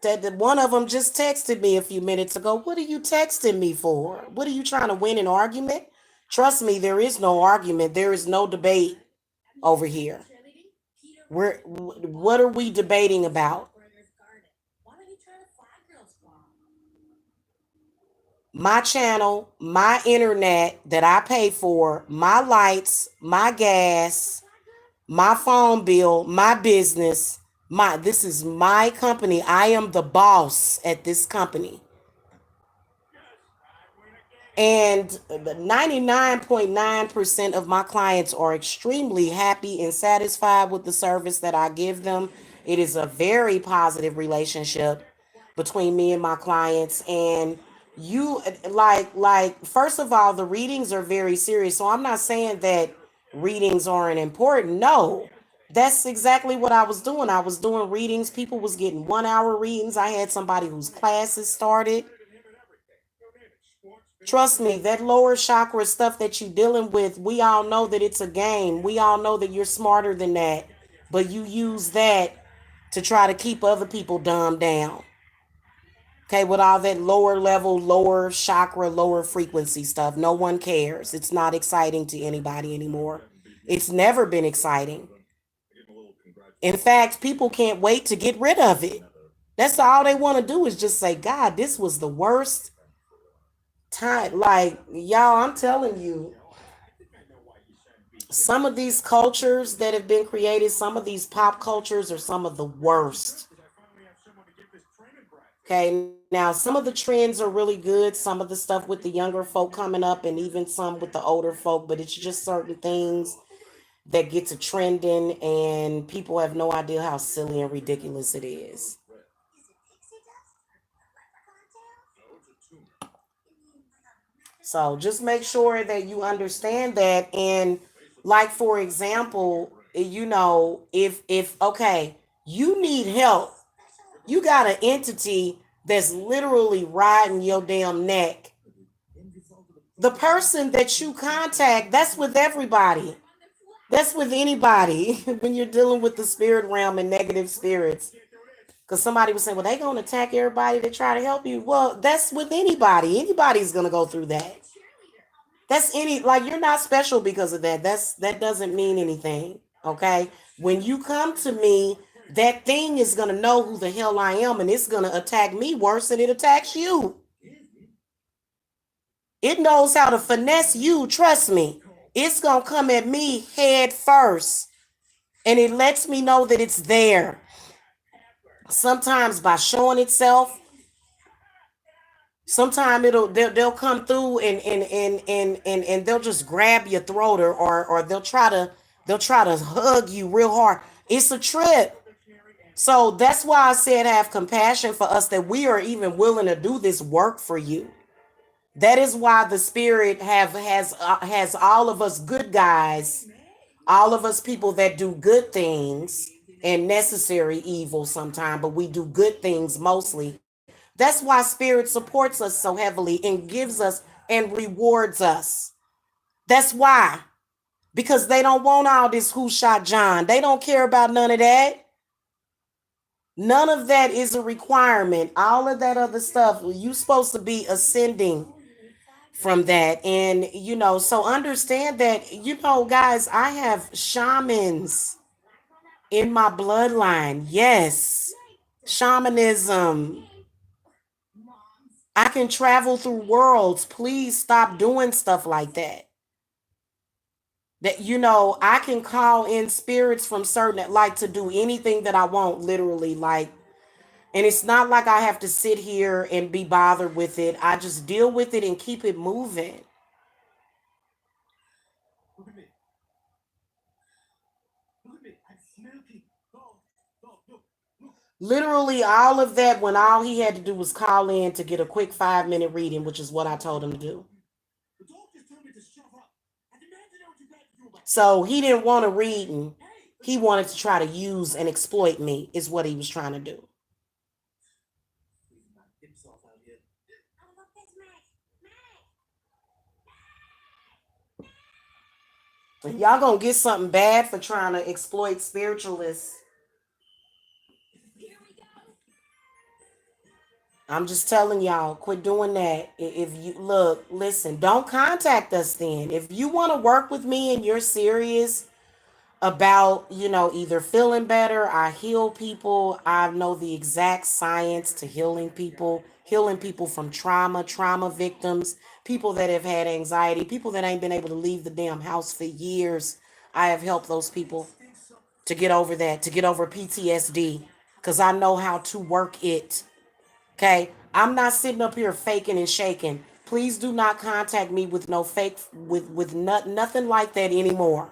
That one of them just texted me a few minutes ago. What are you texting me for? What are you trying to win an argument? Trust me, there is no argument. There is no debate over here. What are we debating about? My channel, my internet that I pay for, my lights, my gas, my phone bill, my business, my this is my company. I am the boss at this company. And 99.9% of my clients are extremely happy and satisfied with the service that I give them. It is a very positive relationship between me and my clients. And you like first of all, the readings are very serious. So I'm not saying that readings aren't important. No. That's exactly what I was doing. I was doing readings. People was getting 1 hour readings. I had somebody whose classes started. Trust me, that lower chakra stuff that you're dealing with, we all know that it's a game. We all know that you're smarter than that. But you use that to try to keep other people dumbed down. Okay, with all that lower level, lower chakra, lower frequency stuff. No one cares. It's not exciting to anybody anymore. It's never been exciting. In fact, people can't wait to get rid of it. That's all they want to do is just say, God, this was the worst time. Like, y'all, I'm telling you, some of these cultures that have been created, some of these pop cultures are some of the worst. Okay, now some of the trends are really good, some of the stuff with the younger folk coming up, and even some with the older folk, but it's just certain things that get to trending, and people have no idea how silly and ridiculous it is. So just make sure that you understand that. And like for example, if okay, you need help, you got an entity that's literally riding your damn neck. The person that you contact, that's with everybody. That's with anybody when you're dealing with the spirit realm and negative spirits. Because somebody was saying, well, they going to attack everybody that try to help you. Well, that's with anybody. Anybody's going to go through that. That's any, like, you're not special because of that. That doesn't mean anything. Okay. When you come to me, that thing is going to know who the hell I am, and it's going to attack me worse than it attacks you. It knows how to finesse you. Trust me. It's going to come at me head first, and it lets me know that it's there. Sometimes by showing itself, sometimes they'll come through and they'll just grab your throat, or they'll try to hug you real hard. It's a trip. So that's why I said have compassion for us, that we are even willing to do this work for you. That is why the spirit has all of us good guys, all of us people that do good things and necessary evil sometimes, but we do good things mostly. That's why spirit supports us so heavily and gives us and rewards us. That's why. Because they don't want all this who shot John. They don't care about none of that. None of that is a requirement. All of that other stuff, you supposed to be ascending from that. And so understand that, guys, I have shamans in my bloodline. Yes. Shamanism. I can travel through worlds. Please stop doing stuff like that. That I can call in spirits from certain, like, to do anything that I want, literally, like. And it's not like I have to sit here and be bothered with it. I just deal with it and keep it moving. Literally all of that, when all he had to do was call in to get a quick 5-minute reading, which is what I told him to do. So he didn't want a reading. He wanted to try to use and exploit me, is what he was trying to do. And y'all gonna get something bad for trying to exploit spiritualists. I'm just telling y'all, quit doing that. If you listen, don't contact us then. If you want to work with me and you're serious about, either feeling better, I heal people. I know the exact science to healing people from trauma victims, people that have had anxiety, people that ain't been able to leave the damn house for years. I have helped those people to get over that, to get over PTSD, because I know how to work it. Okay, I'm not sitting up here faking and shaking. please do not contact me with no fake, with nothing like that anymore.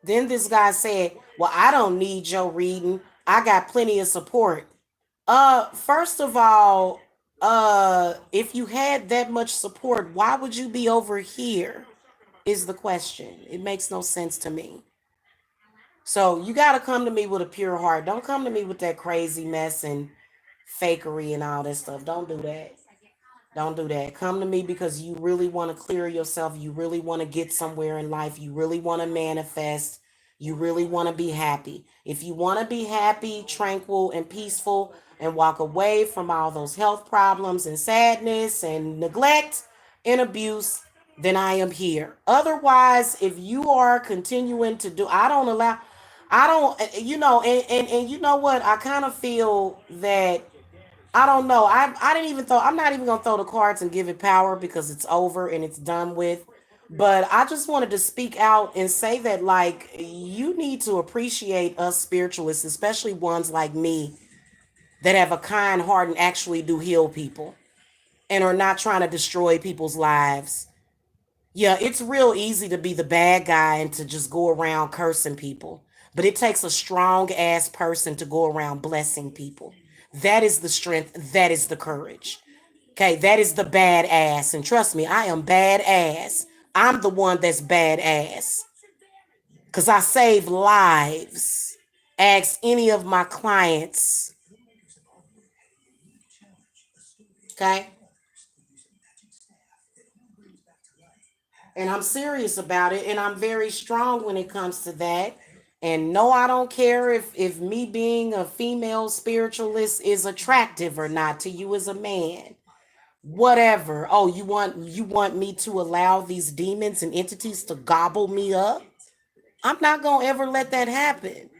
Then this guy said, well, I don't need your reading. I got plenty of support. First of all, if you had that much support, why would you be over here? Is the question. It makes no sense to me. So you got to come to me with a pure heart. Don't come to me with that crazy mess and fakery and all that stuff. Don't do that. Don't do that. Come to me because you really want to clear yourself. You really want to get somewhere in life. You really want to manifest. You really want to be happy. If you want to be happy, tranquil, and peaceful, and walk away from all those health problems and sadness and neglect and abuse, then I am here. Otherwise, if you are continuing to do, I don't, and you know what? I kind of feel that I don't know. I didn't even throw. I'm not even gonna throw the cards and give it power because it's over and it's done with. But I just wanted to speak out and say that like you need to appreciate us spiritualists, especially ones like me that have a kind heart and actually do heal people and are not trying to destroy people's lives. Yeah, it's real easy to be the bad guy and to just go around cursing people. But it takes a strong ass person to go around blessing people. That is the strength. That is the courage. Okay, that is the badass. And trust me, I am badass. I'm the one that's badass. Because I save lives. Ask any of my clients. Okay? And I'm serious about it, and I'm very strong when it comes to that. And no, I don't care if me being a female spiritualist is attractive or not to you as a man. Whatever. Oh, you want me to allow these demons and entities to gobble me up? I'm not going to ever let that happen.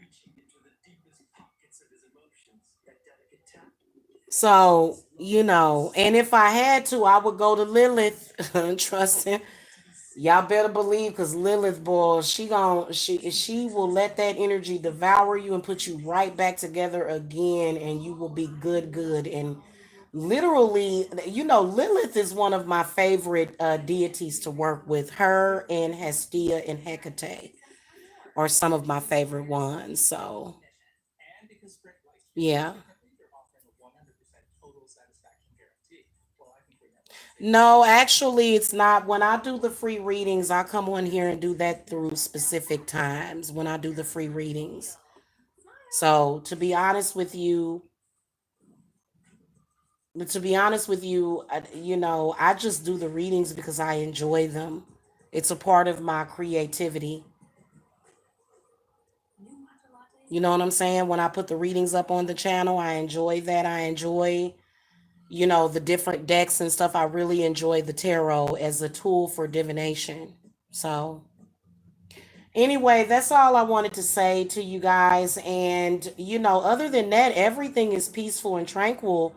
So, and if I had to, I would go to Lilith. Trust him. Y'all better believe, because Lilith, boy, she will let that energy devour you and put you right back together again, and you will be good. And literally, Lilith is one of my favorite deities to work with. Her and Hestia and Hecate are some of my favorite ones. So yeah. No, actually, it's not. When I do the free readings, I come on here and do that through specific times when I do the free readings. So, to be honest with you, I just do the readings because I enjoy them. It's a part of my creativity. You know what I'm saying? When I put the readings up on the channel, I enjoy that. I enjoy, the different decks and stuff. I really enjoy the tarot as a tool for divination. So, anyway, that's all I wanted to say to you guys. And, other than that, everything is peaceful and tranquil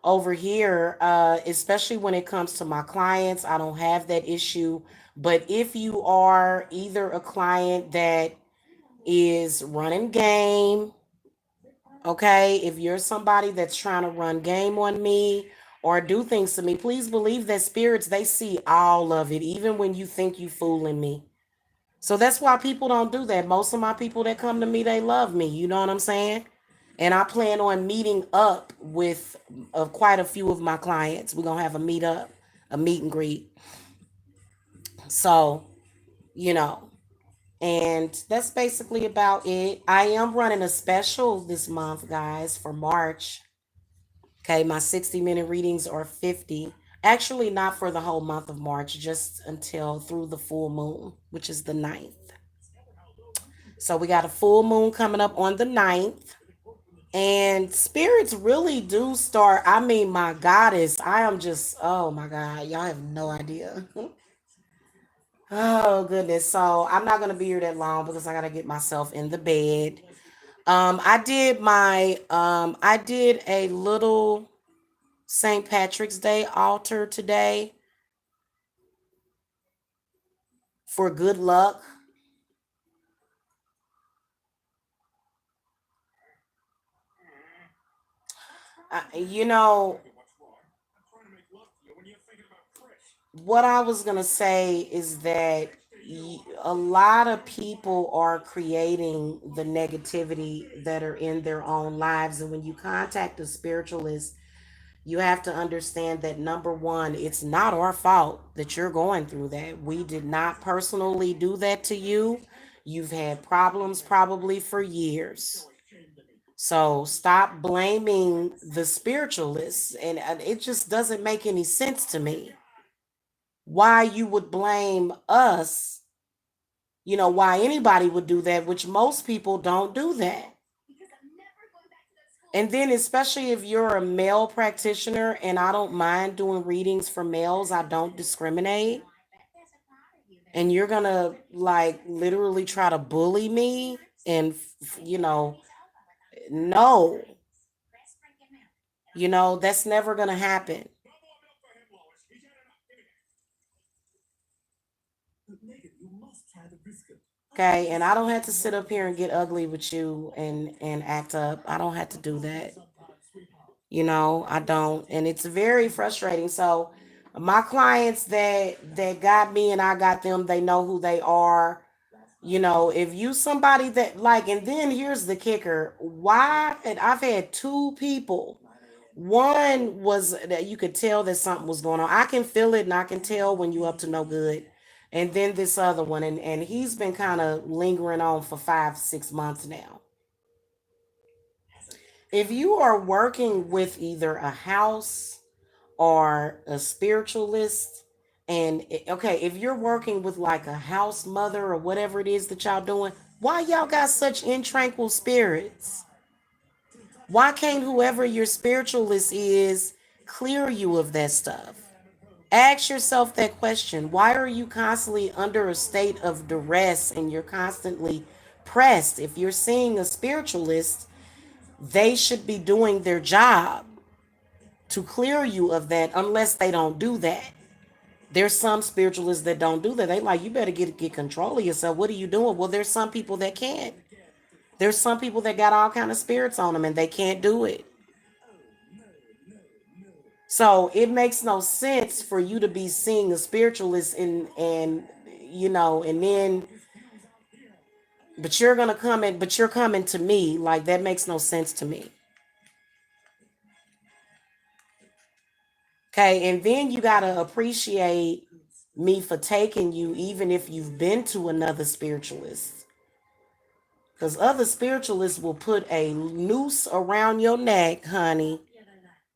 over here, especially when it comes to my clients. I don't have that issue. But if you are either a client that is running game, okay, if you're somebody that's trying to run game on me or do things to me, please believe that spirits, they see all of it, even when you think you fooling me. So that's why people don't do that. Most of my people that come to me, they love me. You know what I'm saying? And I plan on meeting up with quite a few of my clients. We're going to have a meet up, a meet and greet. So, you know, and that's basically about it. I am running a special this month, guys, for March. Okay, my 60-minute readings are 50. Actually, not for the whole month of March, just until through the full moon, which is the 9th. So we got a full moon coming up on the 9th. And spirits really do start. I mean, my goddess, I am just, oh my God, y'all have no idea. Oh goodness. So I'm not gonna be here that long because I gotta get myself in the bed. I did a little St. Patrick's Day altar today for good luck. You know, what I was going to say is that a lot of people are creating the negativity that are in their own lives. And when you contact a spiritualist, you have to understand that number one, it's not our fault that you're going through that. We did not personally do that to you. You've had problems probably for years. So stop blaming the spiritualists. And it just doesn't make any sense to me why you would blame us, why anybody would do that, which most people don't do that. And then, especially if you're a male practitioner, and I don't mind doing readings for males, I don't discriminate. And you're gonna like literally try to bully me, and no, that's never gonna happen. Okay, and I don't have to sit up here and get ugly with you and act up. I don't have to do that. I don't, and it's very frustrating. So my clients that got me and I got them, they know who they are. If you somebody that like, and then here's the kicker. Why? And I've had two people. One was that you could tell that something was going on. I can feel it and I can tell when you up to no good. And then this other one, and he's been kind of lingering on for 5, 6 months now. If you are working with either a house or a spiritualist, and okay, if you're working with like a house mother or whatever it is that y'all doing, why y'all got such intranquil spirits? Why can't whoever your spiritualist is clear you of that stuff? Ask yourself that question. Why are you constantly under a state of duress and you're constantly pressed? If you're seeing a spiritualist, they should be doing their job to clear you of that, unless they don't do that. There's some spiritualists that don't do that. They like, you better get control of yourself. What are you doing? Well, there's some people that can't. There's some people that got all kind of spirits on them and they can't do it. So it makes no sense for you to be seeing a spiritualist and then but you're gonna come in, but you're coming to me. Like, that makes no sense to me. Okay, and then you gotta appreciate me for taking you, even if you've been to another spiritualist. Because other spiritualists will put a noose around your neck, honey,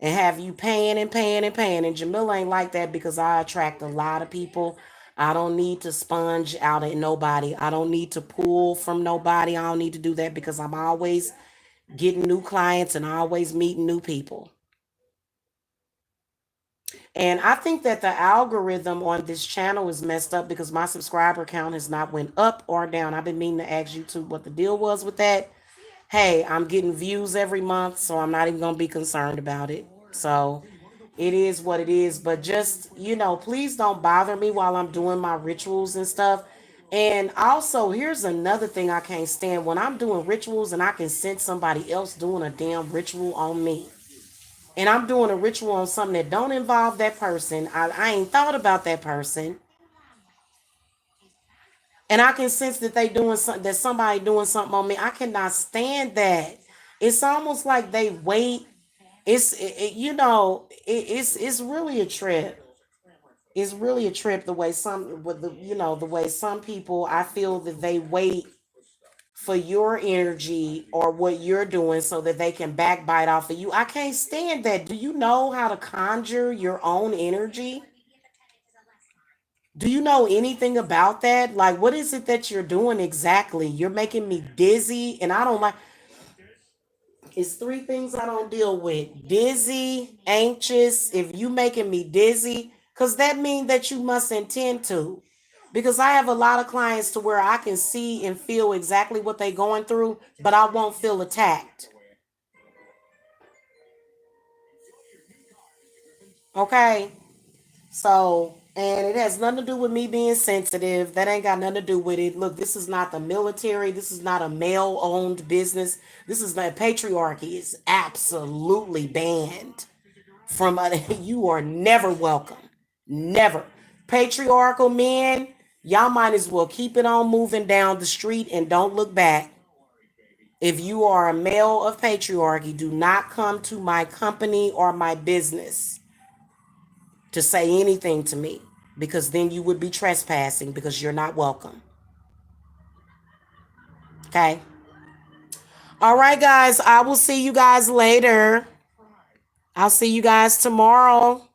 and have you paying and paying and paying. And Jamila ain't like that because I attract a lot of people. I don't need to sponge out at nobody. I don't need to pull from nobody. I don't need to do that because I'm always getting new clients and always meeting new people. And I think that the algorithm on this channel is messed up because my subscriber count has not went up or down. I've been meaning to ask YouTube what the deal was with that. Hey, I'm getting views every month, so I'm not even going to be concerned about it. So it is what it is. But just, please don't bother me while I'm doing my rituals and stuff. And also, here's another thing I can't stand: when I'm doing rituals and I can sense somebody else doing a damn ritual on me. And I'm doing a ritual on something that don't involve that person. I ain't thought about that person. And I can sense that they doing something, that somebody doing something on me. I cannot stand that. It's almost like they wait. It's really a trip. It's really a trip the way some with the way some people, I feel that they wait for your energy or what you're doing so that they can backbite off of you. I can't stand that. Do you know how to conjure your own energy? Do you know anything about that? Like, what is it that you're doing exactly? You're making me dizzy, and I don't like. It's three things I don't deal with: dizzy, anxious. If you making me dizzy, because that means that you must intend to. Because I have a lot of clients to where I can see and feel exactly what they're going through, but I won't feel attacked. Okay. So, and it has nothing to do with me being sensitive. That ain't got nothing to do with it. Look, this is not the military. This is not a male owned business. This is not patriarchy is absolutely banned from you are never welcome. Never. Patriarchal men, y'all might as well keep it on moving down the street and don't look back. If you are a male of patriarchy, do not come to my company or my business to say anything to me, because then you would be trespassing because you're not welcome. Okay. All right, guys. I will see you guys later. I'll see you guys tomorrow.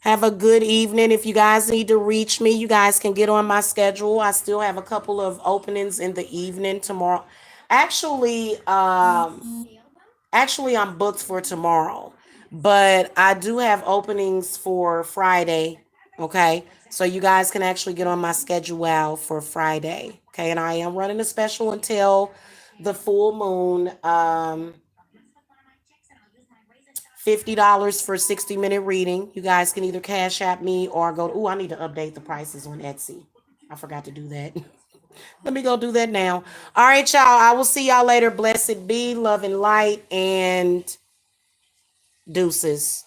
Have a good evening. If you guys need to reach me, you guys can get on my schedule. I still have a couple of openings in the evening tomorrow. Actually, I'm booked for tomorrow, but I do have openings for Friday. Okay. So you guys can actually get on my schedule out for Friday. Okay. And I am running a special until the full moon. $50 for 60-minute reading. You guys can either cash at me or go. Oh, I need to update the prices on Etsy. I forgot to do that. Let me go do that now. All right, y'all. I will see y'all later. Blessed be, love and light, and deuces.